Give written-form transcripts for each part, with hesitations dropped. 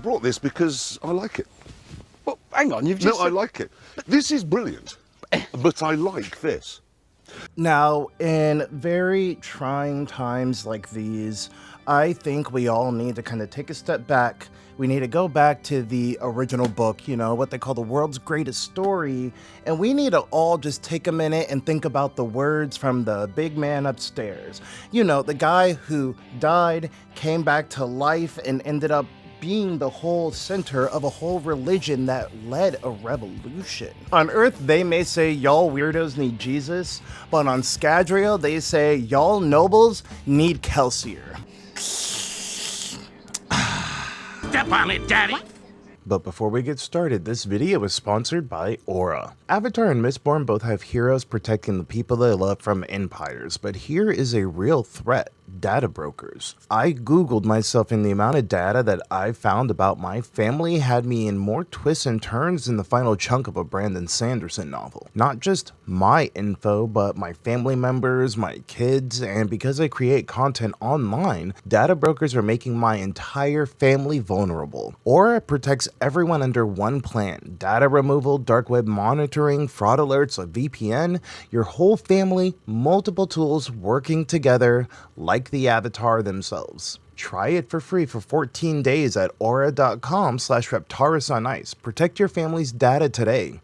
brought this because I like it. Well, hang on, you've just... No, I like it. This is brilliant, but I like this. Now, in very trying times like these, I think we all need to kind of take a step back. We need to go back to the original book, you know, what they call the world's greatest story, and we need to all just take a minute and think about the words from the big man upstairs. You know, the guy who died, came back to life, and ended up being the whole center of a whole religion that led a revolution. On Earth, they may say y'all weirdos need Jesus, but on Scadrial, they say y'all nobles need Kelsier. Step on it, Daddy! But before we get started, this video is sponsored by Aura. Avatar and Mistborn both have heroes protecting the people they love from empires, but here is a real threat: data brokers. I googled myself, and the amount of data that I found about my family had me in more twists and turns than the final chunk of a Brandon Sanderson novel. Not just my info, but my family members, my kids, and because I create content online, data brokers are making my entire family vulnerable. Aura protects everyone under one plan: data removal, dark web monitoring, fraud alerts, a VPN, your whole family, multiple tools working together like the Avatar themselves. Try it for free for 14 days at aura.com/Reptarus on ice. Protect your family's data today.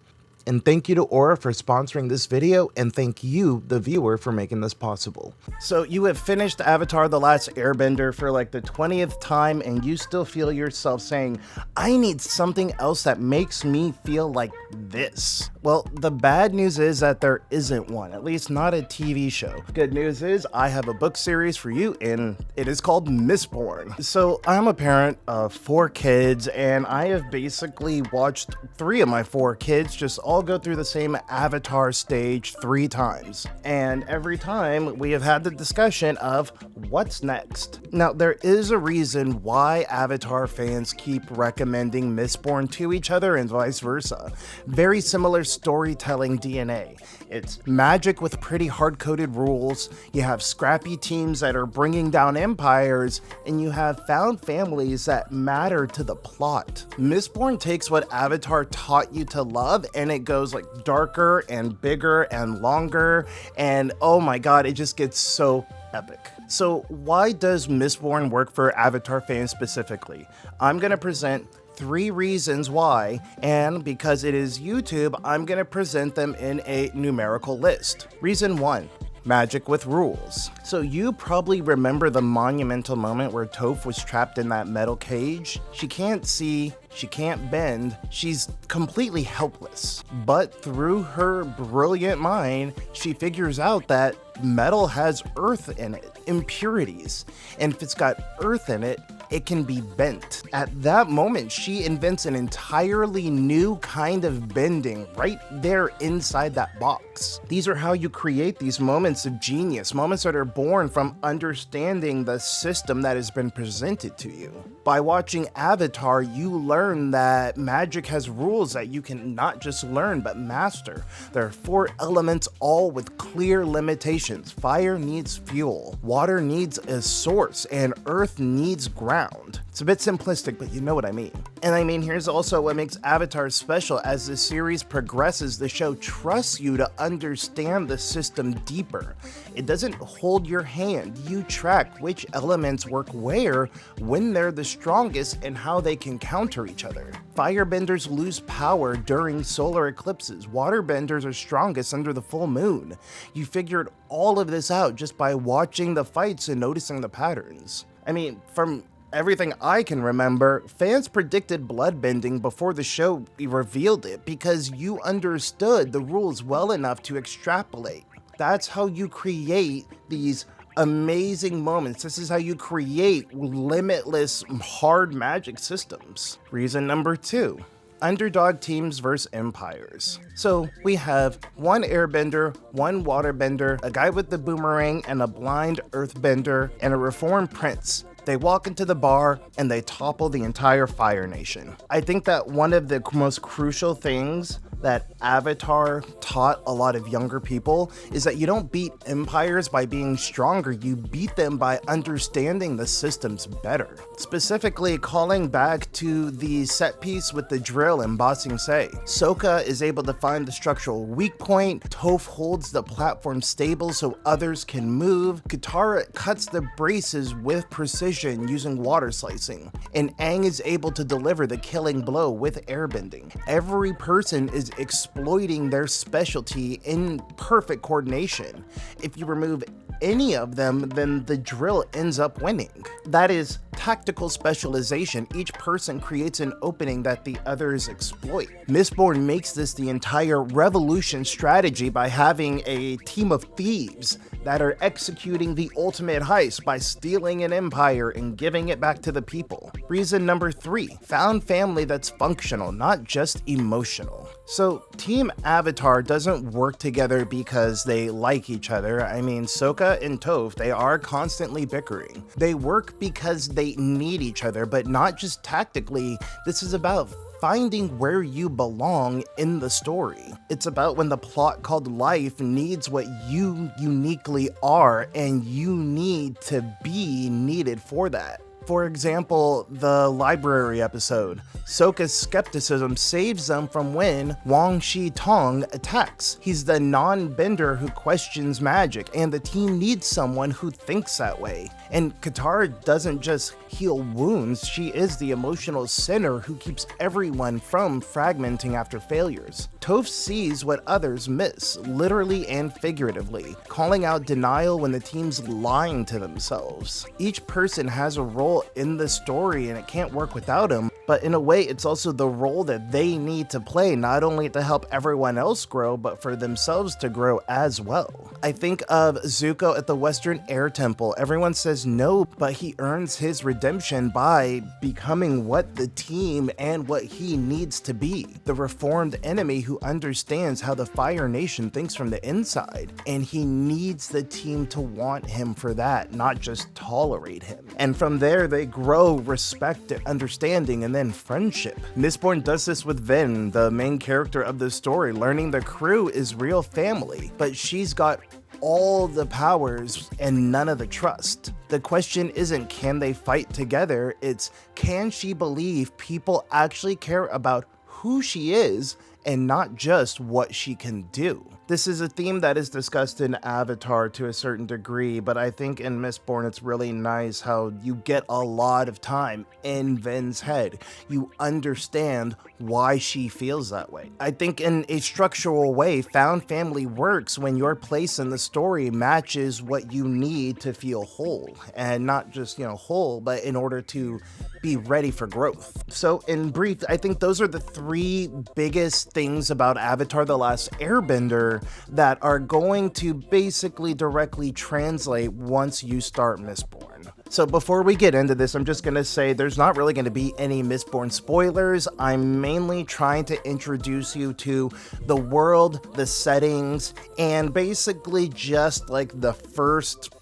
And thank you to Aura for sponsoring this video, and thank you, the viewer, for making this possible. So you have finished Avatar: The Last Airbender for like the 20th time, and you still feel yourself saying, I need something else that makes me feel like this. Well, the bad news is that there isn't one, at least not a TV show. Good news is I have a book series for you, and it is called Mistborn. So I'm a parent of 4 kids, and I have basically watched 3 of my 4 kids just all go through the same Avatar stage 3 times. And every time we have had the discussion of what's next. Now, there is a reason why Avatar fans keep recommending Mistborn to each other and vice versa. Very similar storytelling DNA. It's magic with pretty hard-coded rules, you have scrappy teams that are bringing down empires, and you have found families that matter to the plot. Mistborn takes what Avatar taught you to love, and it goes like darker and bigger and longer, and oh my god, it just gets so epic. So why does Mistborn work for Avatar fans specifically? I'm gonna present 3 reasons why, and because it is YouTube, I'm gonna present them in a numerical list. Reason 1. Magic with rules. So you probably remember the monumental moment where Toph was trapped in that metal cage. She can't see, she can't bend, she's completely helpless. But through her brilliant mind, she figures out that metal has earth in it, impurities, and if it's got earth in it, it can be bent. At that moment, she invents an entirely new kind of bending right there inside that box. These are how you create these moments of genius, moments that are born from understanding the system that has been presented to you. By watching Avatar, you learn that magic has rules that you can not just learn but master. There are 4 elements, all with clear limitations. Fire needs fuel, water needs a source, and earth needs ground. It's a bit simplistic, but you know what I mean. And I mean, here's also what makes Avatar special. As the series progresses, the show trusts you to understand the system deeper. It doesn't hold your hand. You track which elements work where, when they're the strongest, and how they can counter each other. Firebenders lose power during solar eclipses. Waterbenders are strongest under the full moon. You figured all of this out just by watching the fights and noticing the patterns. I mean, from everything I can remember, fans predicted bloodbending before the show revealed it because you understood the rules well enough to extrapolate. That's how you create these amazing moments. This is how you create limitless hard magic systems. Reason number 2. Underdog teams versus empires. So we have 1 airbender, 1 waterbender, a guy with the boomerang, and a blind earthbender, and a reformed prince. They walk into the bar and they topple the entire Fire Nation. I think that one of the most crucial things that Avatar taught a lot of younger people is that you don't beat empires by being stronger, you beat them by understanding the systems better. Specifically, calling back to the set piece with the drill in Ba Sing Se. Sokka is able to find the structural weak point, Toph holds the platform stable so others can move, Katara cuts the braces with precision using water slicing, and Aang is able to deliver the killing blow with airbending. Every person is exploiting their specialty in perfect coordination. If you remove any of them, then the drill ends up winning. That is tactical specialization. Each person creates an opening that the others exploit. Mistborn makes this the entire revolution strategy by having a team of thieves that are executing the ultimate heist by stealing an empire and giving it back to the people. Reason number 3, found family that's functional, not just emotional. So Team Avatar doesn't work together because they like each other. I mean, Sokka and Toph, they are constantly bickering. They work because they need each other, but not just tactically. This is about finding where you belong in the story. It's about when the plot called life needs what you uniquely are, and you need to be needed for that. For example, the library episode. Sokka's skepticism saves them from when Wang Shi Tong attacks. He's the non-bender who questions magic, and the team needs someone who thinks that way. And Katara doesn't just heal wounds, she is the emotional center who keeps everyone from fragmenting after failures. Toph sees what others miss, literally and figuratively, calling out denial when the team's lying to themselves. Each person has a role in the story and it can't work without him, but in a way it's also the role that they need to play, not only to help everyone else grow, but for themselves to grow as well. I think of Zuko at the Western Air Temple. Everyone says no, but he earns his redemption by becoming what the team and what he needs to be. The reformed enemy who understands how the Fire Nation thinks from the inside, and he needs the team to want him for that, not just tolerate him. And from there they grow respect, understanding, and then friendship. Mistborn does this with Ven, the main character of the story, learning the crew is real family, but she's got all the powers and none of the trust. The question isn't can they fight together, it's can she believe people actually care about who she is and not just what she can do. This is a theme that is discussed in Avatar to a certain degree, but I think in Mistborn it's really nice how you get a lot of time in Ven's head. You understand why she feels that way. I think in a structural way, found family works when your place in the story matches what you need to feel whole, and not just, whole, but in order to be ready for growth. So in brief, I think those are the 3 biggest things about Avatar: The Last Airbender that are going to basically directly translate once you start Mistborn. So before we get into this, I'm just going to say there's not really going to be any Mistborn spoilers. I'm mainly trying to introduce you to the world, the settings, and basically just like the first,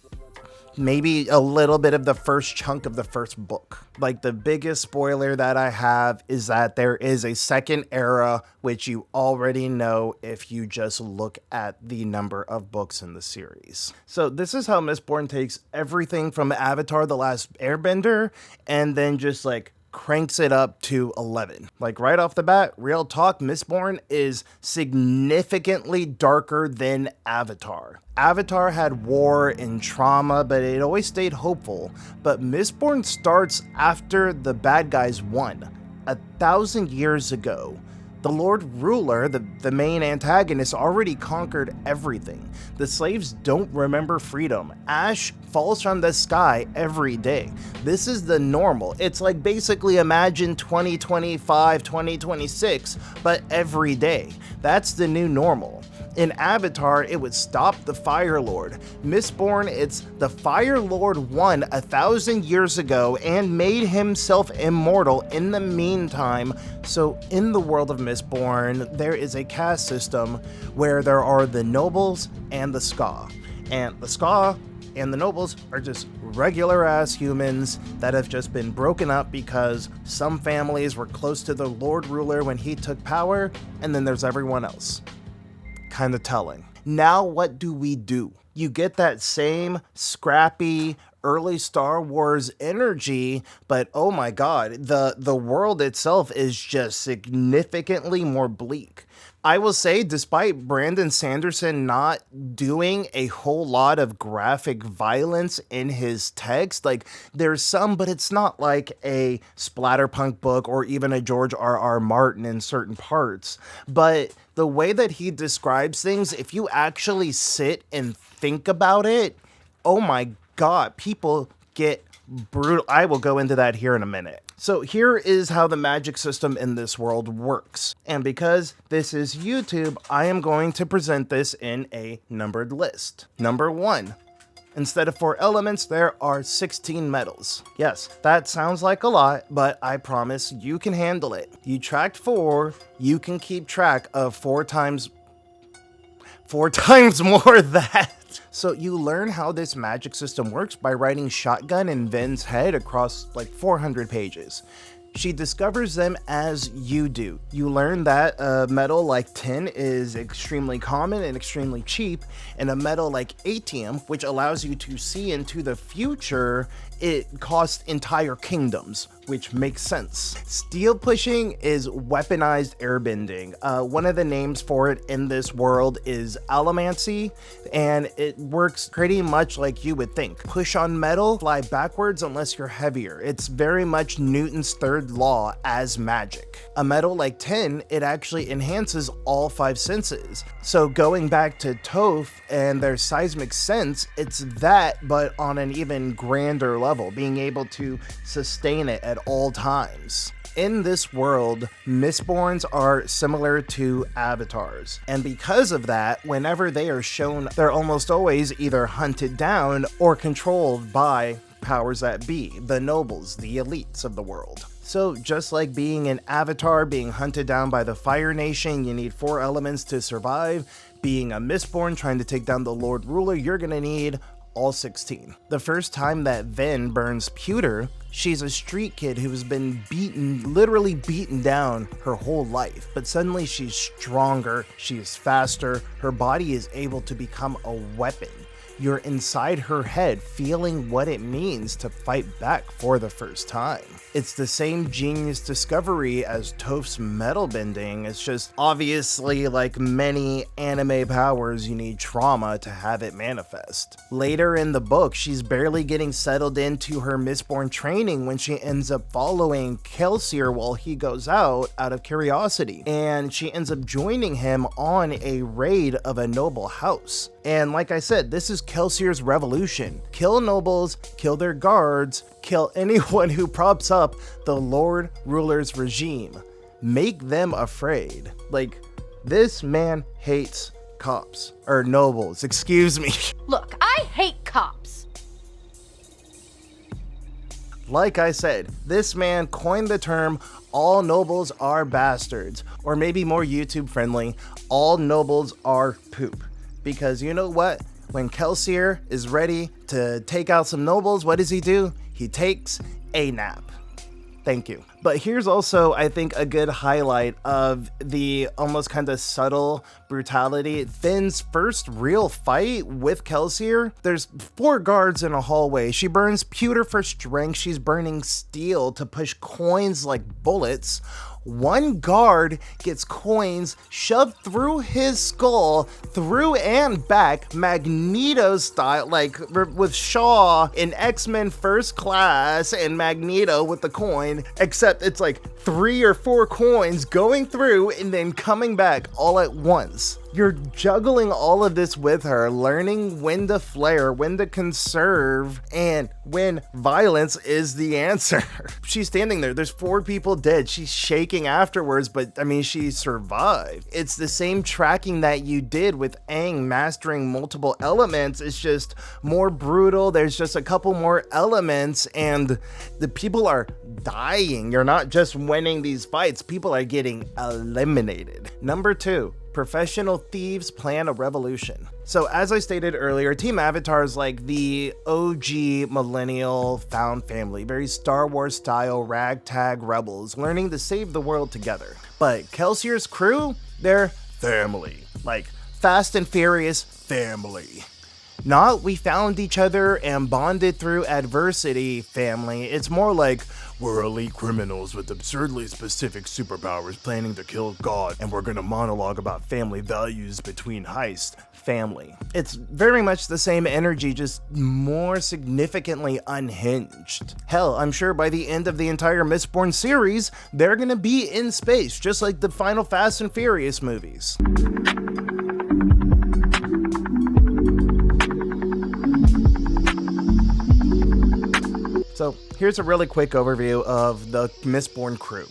maybe a little bit of the first chunk of the first book. Like the biggest spoiler that I have is that there is a second era, which you already know if you just look at the number of books in the series. So this is how Mistborn takes everything from Avatar: The Last Airbender and then just like cranks it up to 11. Like right off the bat, real talk, Mistborn is significantly darker than Avatar. Avatar had war and trauma, but it always stayed hopeful. But Mistborn starts after the bad guys won. 1,000 years ago, the Lord Ruler, the main antagonist, already conquered everything. The slaves don't remember freedom. Ash falls from the sky every day. This is the normal. It's like basically imagine 2025, 2026, but every day. That's the new normal. In Avatar, it would stop the Fire Lord. Mistborn, it's the Fire Lord won 1,000 years ago and made himself immortal in the meantime. So in the world of Mistborn, there is a caste system where there are the nobles and the Ska. And the Ska and the nobles are just regular ass humans that have just been broken up because some families were close to the Lord Ruler when he took power, and then there's everyone else. Kinda telling. Now what do we do? You get that same scrappy early Star Wars energy, but oh my god, the world itself is just significantly more bleak. I will say, despite Brandon Sanderson not doing a whole lot of graphic violence in his text, like there's some, but it's not like a splatterpunk book or even a George R.R. Martin in certain parts. But the way that he describes things, if you actually sit and think about it, oh my god, people get brutal. I will go into that here in a minute. So here is how the magic system in this world works. And because this is YouTube, I am going to present this in a numbered list. Number 1. Instead of 4 elements, there are 16 metals. Yes, that sounds like a lot, but I promise you can handle it. You tracked 4, you can keep track of 4 times more that. So you learn how this magic system works by writing Shotgun in Ven's head across like 400 pages. She discovers them as you do. You learn that a metal like tin is extremely common and extremely cheap, and a metal like atium, which allows you to see into the future, it costs entire kingdoms, which makes sense. Steel pushing is weaponized airbending. One of the names for it in this world is Allomancy, and it works pretty much like you would think. Push on metal, fly backwards unless you're heavier. It's very much Newton's third law as magic. A metal like tin, it actually enhances all 5 senses. So going back to Toph and their seismic sense, it's that, but on an even grander level, being able to sustain it at all times. In this world, Mistborns are similar to avatars, and because of that, whenever they are shown, they're almost always either hunted down or controlled by powers that be, the nobles, the elites of the world. So just like being an avatar being hunted down by the Fire Nation, you need 4 elements to survive. Being a Mistborn trying to take down the Lord Ruler, you're gonna need all 16. The first time that Ven burns pewter, she's a street kid who's been literally beaten down her whole life, but suddenly she's stronger, she's faster, her body is able to become a weapon. You're inside her head feeling what it means to fight back for the first time. It's the same genius discovery as Toph's metal bending. It's just obviously, like many anime powers, you need trauma to have it manifest. Later in the book, she's barely getting settled into her Mistborn training when she ends up following Kelsier while he goes out of curiosity. And she ends up joining him on a raid of a noble house. And like I said, this is Kelsier's revolution. Kill nobles, kill their guards, kill anyone who props up the Lord Ruler's regime. Make them afraid. Like, this man hates cops. Or nobles, excuse me. Look, I hate cops. Like I said, this man coined the term, all nobles are bastards. Or maybe more YouTube friendly, all nobles are poop. Because you know what? When Kelsier is ready to take out some nobles, what does he do? He takes a nap. Thank you. But here's also, I think, a good highlight of the almost kind of subtle brutality. Ven's first real fight with Kelsier, there's 4 guards in a hallway. She burns pewter for strength. She's burning steel to push coins like bullets. One guard gets coins shoved through his skull, through and back, Magneto style, like with Shaw in X-Men First Class and Magneto with the coin, except it's like 3 or 4 coins going through and then coming back all at once. You're juggling all of this with her, learning when to flare, when to conserve, and when violence is the answer. She's standing there, there's 4 people dead, she's shaking afterwards, but I mean, she survived. It's the same tracking that you did with Aang mastering multiple elements. It's just more brutal, there's just a couple more elements, and the people are dying. You're not just winning these fights, people are getting eliminated. Number 2. Professional thieves plan a revolution. So as I stated earlier, Team Avatar is like the OG millennial found family, very Star Wars style ragtag rebels learning to save the world together. But Kelsier's crew, they're family, like Fast and Furious family. Not we found each other and bonded through adversity family. It's more like we're elite criminals with absurdly specific superpowers planning to kill God, and we're gonna monologue about family values between heists family. It's very much the same energy, just more significantly unhinged. Hell, I'm sure by the end of the entire Mistborn series, they're gonna be in space, just like the final Fast and Furious movies. So here's a really quick overview of the Mistborn crew.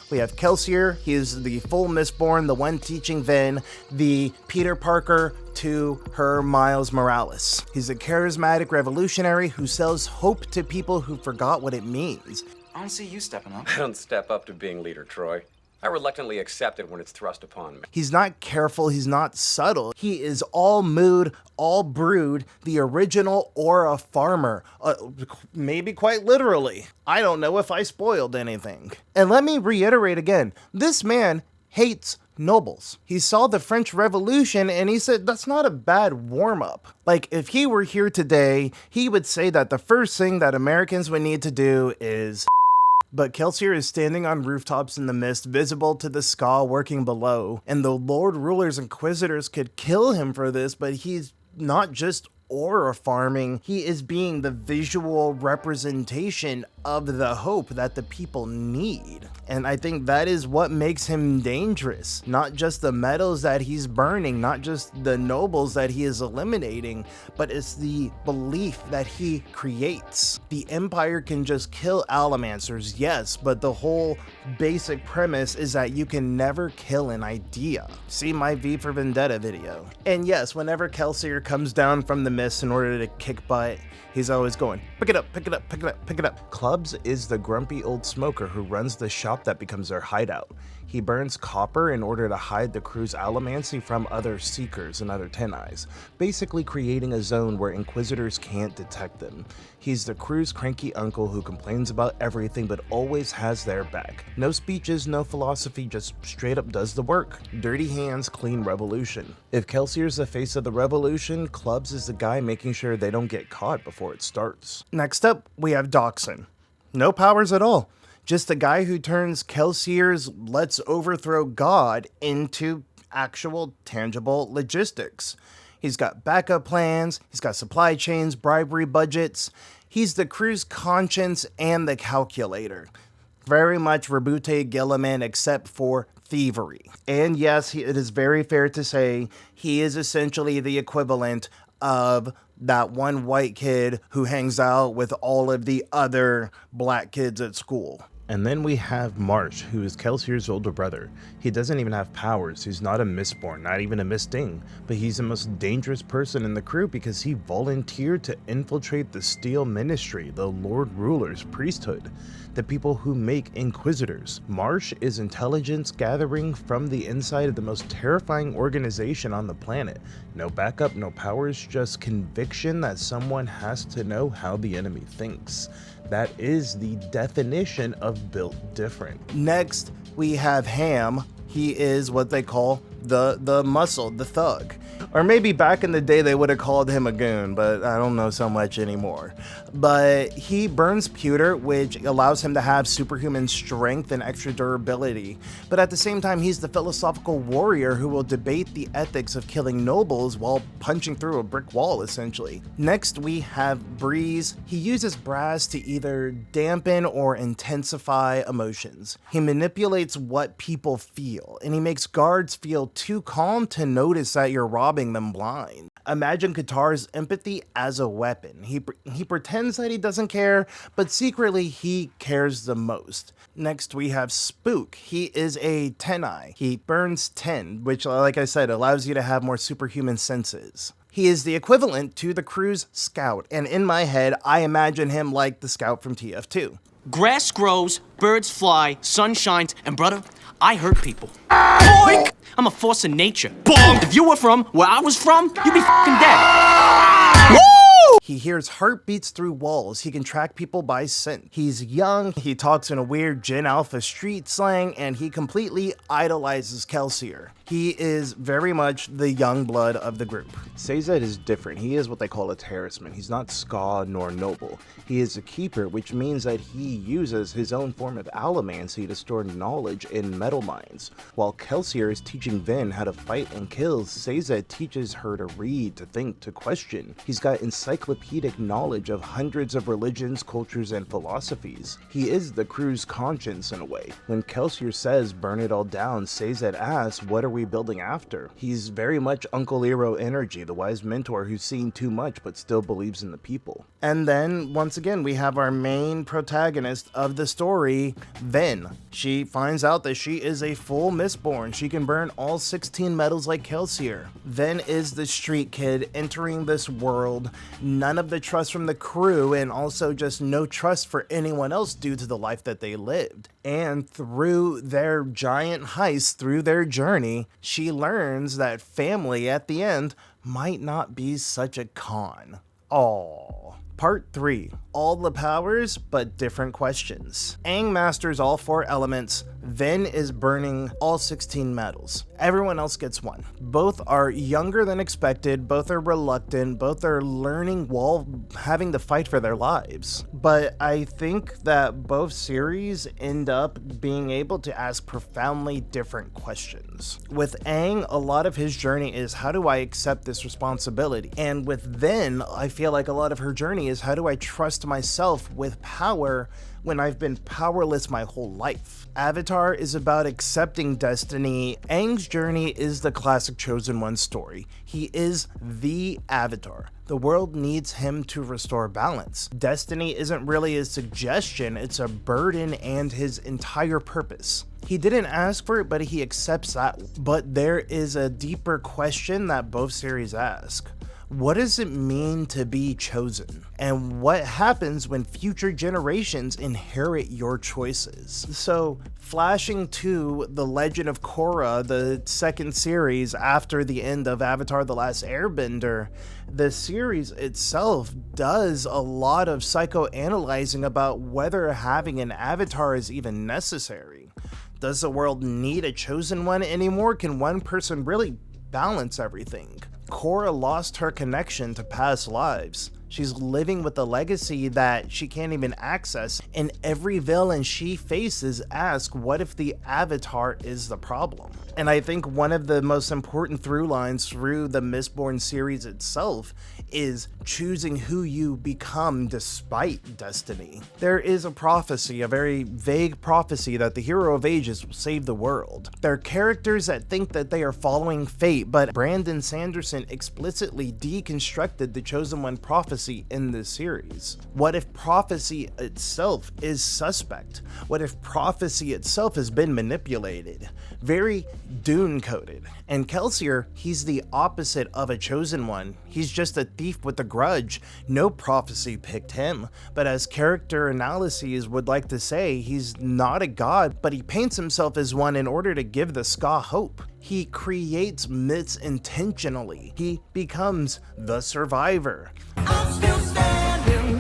We have Kelsier, he is the full Mistborn, the one teaching Vin, the Peter Parker to her Miles Morales. He's a charismatic revolutionary who sells hope to people who forgot what it means. I don't see you stepping up. I don't step up to being leader, Troy. I reluctantly accept it when it's thrust upon me. He's not careful, he's not subtle. He is all mood, all brood, the original Aura farmer. Maybe quite literally. I don't know if I spoiled anything. And let me reiterate again, this man hates nobles. He saw the French Revolution and he said that's not a bad warm-up. Like, if he were here today, he would say that the first thing that Americans would need to do is... But Kelsier is standing on rooftops in the mist, visible to the Ska working below, and the Lord Ruler's Inquisitors could kill him for this, but he's not just aura farming, he is being the visual representation of the hope that the people need. And I think that is what makes him dangerous. Not just the metals that he's burning, not just the nobles that he is eliminating, but it's the belief that he creates. The Empire can just kill Allomancers, yes, but the whole basic premise is that you can never kill an idea. See my V for Vendetta video. And yes, whenever Kelsier comes down from the mist in order to kick butt, he's always going, pick it up, pick it up, pick it up, pick it up. Clubs is the grumpy old smoker who runs the shop that becomes their hideout. He burns copper in order to hide the crew's Allomancy from other Seekers and other Ten Eyes, basically creating a zone where Inquisitors can't detect them. He's the crew's cranky uncle who complains about everything but always has their back. No speeches, no philosophy, just straight up does the work. Dirty hands, clean revolution. If Kelsier's the face of the revolution, Clubs is the guy making sure they don't get caught before it starts. Next up, we have Doxson. No powers at all. Just a guy who turns Kelsier's let's overthrow God into actual tangible logistics. He's got backup plans, he's got supply chains, bribery budgets. He's the crew's conscience and the calculator. Very much Rabute Gilliman except for thievery. And yes, it is very fair to say he is essentially the equivalent of that one white kid who hangs out with all of the other black kids at school. And then we have Marsh, who is Kelsier's older brother. He doesn't even have powers, he's not a Mistborn, not even a Misting, but he's the most dangerous person in the crew because he volunteered to infiltrate the Steel Ministry, the Lord Ruler's priesthood, the people who make Inquisitors. Marsh is intelligence gathering from the inside of the most terrifying organization on the planet. No backup, no powers, just conviction that someone has to know how the enemy thinks. That is the definition of built different. Next, we have Ham. He is what they call the muscle, the thug. Or maybe back in the day they would have called him a goon, but I don't know so much anymore. But he burns pewter, which allows him to have superhuman strength and extra durability. But at the same time, he's the philosophical warrior who will debate the ethics of killing nobles while punching through a brick wall, essentially. Next, we have Breeze. He uses brass to either dampen or intensify emotions. He manipulates what people feel, and he makes guards feel too calm to notice that you're robbing them blind. Imagine Qatar's empathy as a weapon. He pretends that he doesn't care, but secretly he cares the most. Next we have Spook. He is a 10-eye. He burns 10, which, like I said, allows you to have more superhuman senses. He is the equivalent to the crew's scout, and in my head, I imagine him like the scout from TF2. Grass grows, birds fly, sun shines, and brother, I hurt people. Boink! I'm a force of nature. Bonk! If you were from where I was from, you'd be fucking dead. Woo! He hears heartbeats through walls. He can track people by scent. He's young. He talks in a weird Gen Alpha street slang, and he completely idolizes Kelsier. He is very much the young blood of the group. Sazed is different. He is what they call a terraceman. He's not ska nor noble. He is a keeper, which means that he uses his own form of Allomancy to store knowledge in metal mines. While Kelsier is teaching Vin how to fight and kill, Sazed teaches her to read, to think, to question. He's got encyclopedic knowledge of hundreds of religions, cultures, and philosophies. He is the crew's conscience in a way. When Kelsier says burn it all down, Sazed asks, what are we building after? He's very much Uncle Ero energy, the wise mentor who's seen too much but still believes in the people. And then, once again, we have our main protagonist of the story, Vin. She finds out that she is a full Mistborn. She can burn all 16 metals like Kelsier. Vin is the street kid entering this world, none of the trust from the crew, and also just no trust for anyone else due to the life that they lived. And through their giant heist, through their journey, she learns that family at the end might not be such a con. Aww. Part 3. All the powers, but different questions. Aang masters all 4 elements. Vin is burning all 16 metals. Everyone else gets 1. Both are younger than expected, both are reluctant, both are learning while having to fight for their lives. But I think that both series end up being able to ask profoundly different questions. With Aang, a lot of his journey is how do I accept this responsibility? And with Vin, I feel like a lot of her journey is how do I trust myself with power when I've been powerless my whole life. Avatar is about accepting destiny. Aang's journey is the classic Chosen One story. He is the Avatar. The world needs him to restore balance. Destiny isn't really a suggestion, it's a burden and his entire purpose. He didn't ask for it, but he accepts that. But there is a deeper question that both series ask. What does it mean to be chosen? And what happens when future generations inherit your choices? So, flashing to The Legend of Korra, the second series after the end of Avatar: The Last Airbender, the series itself does a lot of psychoanalyzing about whether having an avatar is even necessary. Does the world need a chosen one anymore? Can one person really balance everything? Korra lost her connection to past lives. She's living with a legacy that she can't even access, and every villain she faces asks, what if the Avatar is the problem? And I think one of the most important through lines through the Mistborn series itself is choosing who you become despite destiny. There is a prophecy, a very vague prophecy, that the hero of ages will save the world. There are characters that think that they are following fate, but Brandon Sanderson explicitly deconstructed the Chosen One prophecy in this series. What if prophecy itself is suspect? What if prophecy itself has been manipulated? Very Dune-coded. And Kelsier, he's the opposite of a Chosen One. He's just a thief with a grudge. No prophecy picked him. But as character analyses would like to say, he's not a god, but he paints himself as one in order to give the Ska hope. He creates myths intentionally. He becomes the survivor. I'm still standing.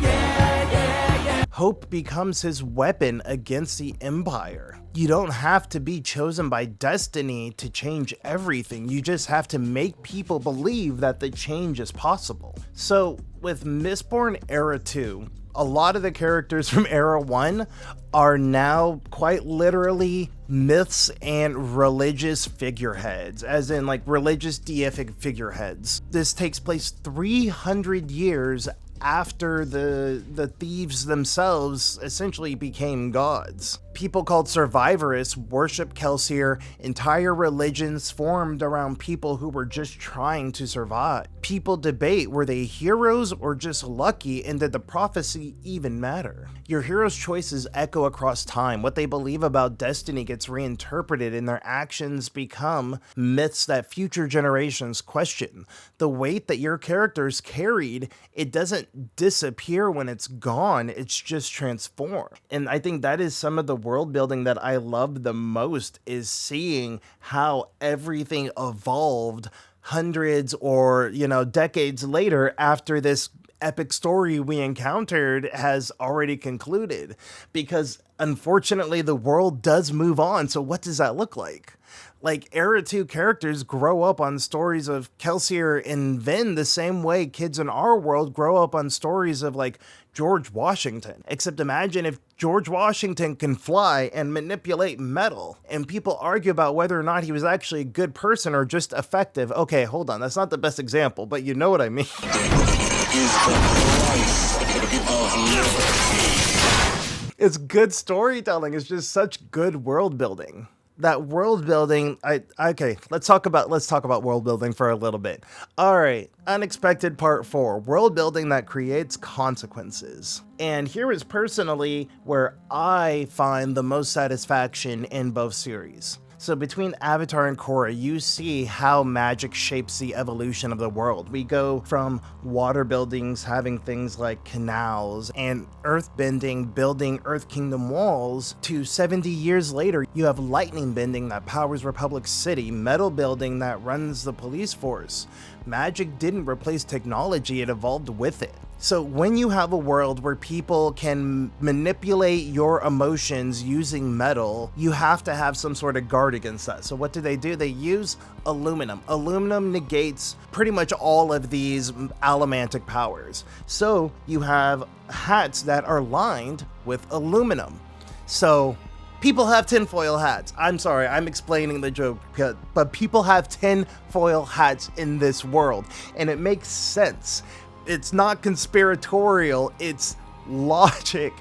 Yeah, yeah, yeah. Hope becomes his weapon against the Empire. You don't have to be chosen by destiny to change everything. You just have to make people believe that the change is possible. So with Mistborn Era 2, a lot of the characters from Era 1 are now quite literally myths and religious figureheads, as in like religious deific figureheads. This takes place 300 years after the thieves themselves essentially became gods. People called survivorists worship Kelsier. Entire religions formed around people who were just trying to survive. People debate, were they heroes or just lucky, and did the prophecy even matter? Your hero's choices echo across time. What they believe about destiny gets reinterpreted, and their actions become myths that future generations question. The weight that your characters carried, it doesn't disappear when it's gone, it's just transformed. And I think that is some of the world building that I love the most, is seeing how everything evolved hundreds or, decades later after this epic story we encountered has already concluded. Because unfortunately, the world does move on. So what does that look like? Like, Era 2 characters grow up on stories of Kelsier and Vin the same way kids in our world grow up on stories of, like, George Washington. Except imagine if George Washington can fly and manipulate metal, and people argue about whether or not he was actually a good person or just effective. Okay, hold on, that's not the best example, but you know what I mean. It's good storytelling. It's just such good world building. That world building, okay, let's talk about world building for a little bit. All right, unexpected part 4, world building that creates consequences. And here is personally where I find the most satisfaction in both series. So between Avatar and Korra, you see how magic shapes the evolution of the world. We go from water buildings having things like canals and earth bending, building Earth Kingdom walls, to 70 years later, you have lightning bending that powers Republic City, metal building that runs the police force. Magic didn't replace technology, it evolved with it. So when you have a world where people can manipulate your emotions using metal, you have to have some sort of guard against that. So what do? They use aluminum. Aluminum negates pretty much all of these allomantic powers. So you have hats that are lined with aluminum. So people have tinfoil hats. I'm sorry, I'm explaining the joke, but people have tinfoil hats in this world, and it makes sense. It's not conspiratorial, it's logic,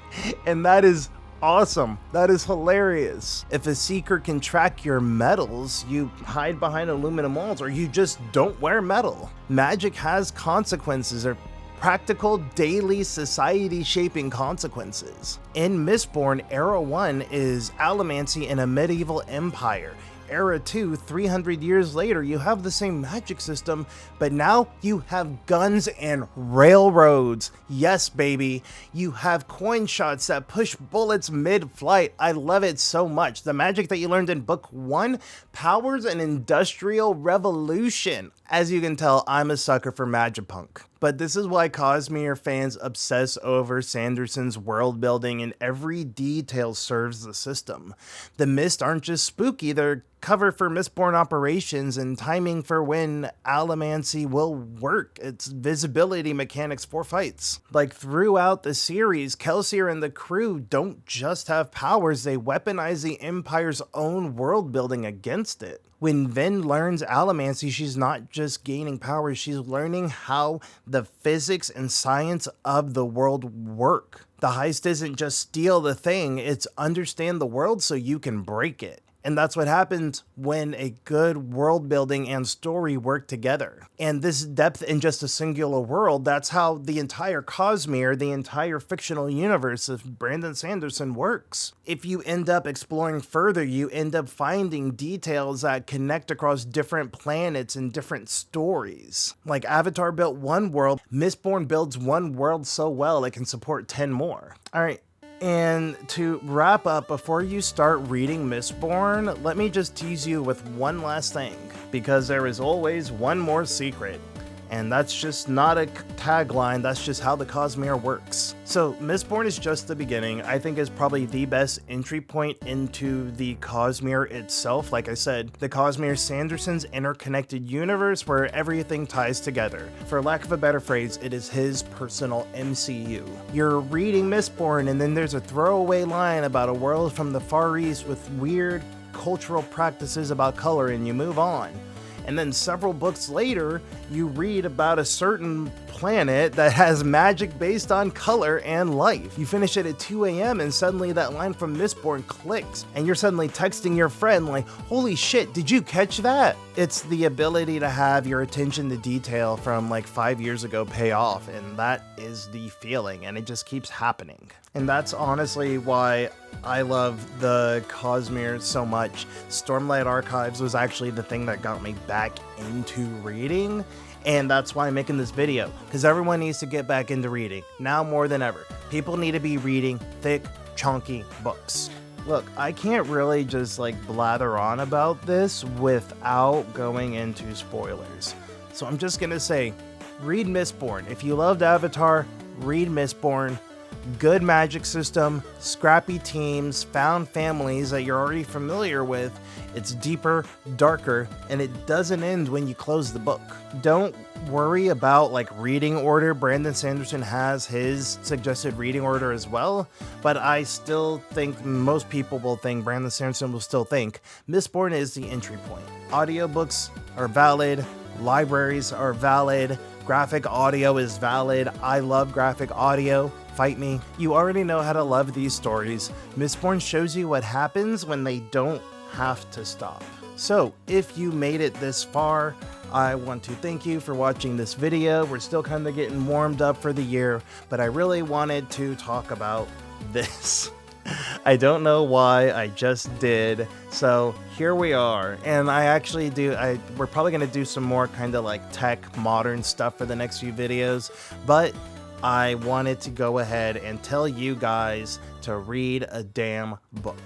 and that is awesome. That is hilarious. If a seeker can track your metals, you hide behind aluminum walls, or you just don't wear metal. Magic has consequences, or practical, daily, society-shaping consequences. In Mistborn, Era 1 is Allomancy in a medieval empire. Era 2, 300 years later, you have the same magic system, but now you have guns and railroads. Yes, baby. You have coin shots that push bullets mid-flight. I love it so much. The magic that you learned in book 1 powers an industrial revolution. As you can tell, I'm a sucker for Magipunk. But this is why Cosmere fans obsess over Sanderson's world building, and every detail serves the system. The Mist aren't just spooky, they're cover for Mistborn operations and timing for when Allomancy will work. It's visibility mechanics for fights. Like throughout the series, Kelsier and the crew don't just have powers, they weaponize the Empire's own world building against it. When Vin learns Allomancy, she's not just gaining powers, she's learning how the physics and science of the world work. The heist isn't just steal the thing, it's understand the world so you can break it. And that's what happens when a good world building and story work together. And this depth in just a singular world, that's how the entire Cosmere, the entire fictional universe of Brandon Sanderson works. If you end up exploring further, you end up finding details that connect across different planets and different stories. Like Avatar built one world, Mistborn builds one world so well it can support 10 more. All right. And to wrap up, before you start reading Mistborn, let me just tease you with one last thing, because there is always one more secret. And that's just not a tagline, that's just how the Cosmere works. So Mistborn is just the beginning. I think is probably the best entry point into the Cosmere itself. Like I said, the Cosmere Sanderson's interconnected universe where everything ties together. For lack of a better phrase, it is his personal MCU. You're reading Mistborn and then there's a throwaway line about a world from the Far East with weird cultural practices about color, and you move on. And then several books later, you read about a certain planet that has magic based on color and life. You finish it at 2 a.m. and suddenly that line from Mistborn clicks and you're suddenly texting your friend like, holy shit, did you catch that? It's the ability to have your attention to detail from like 5 years ago pay off, and that is the feeling, and it just keeps happening. And that's honestly why I love the Cosmere so much. Stormlight Archives was actually the thing that got me back into reading, and that's why I'm making this video, because everyone needs to get back into reading, now more than ever. People need to be reading thick, chunky books. Look, I can't really just like blather on about this without going into spoilers. So I'm just gonna say, read Mistborn. If you loved Avatar, read Mistborn. Good magic system, scrappy teams, found families that you're already familiar with. It's deeper, darker, and it doesn't end when you close the book. Don't worry about like reading order. Brandon Sanderson has his suggested reading order as well, but I still think most people will think, Brandon Sanderson will still think, Mistborn is the entry point. Audiobooks are valid, libraries are valid, graphic audio is valid. I love graphic audio. Fight me. You already know how to love these stories. Mistborn shows you what happens when they don't have to stop. So, if you made it this far, I want to thank you for watching this video. We're still kind of getting warmed up for the year, but I really wanted to talk about this. I don't know why, I just did. So here we are, and I actually we're probably gonna do some more kind of like tech, modern stuff for the next few videos, but I wanted to go ahead and tell you guys to read a damn book.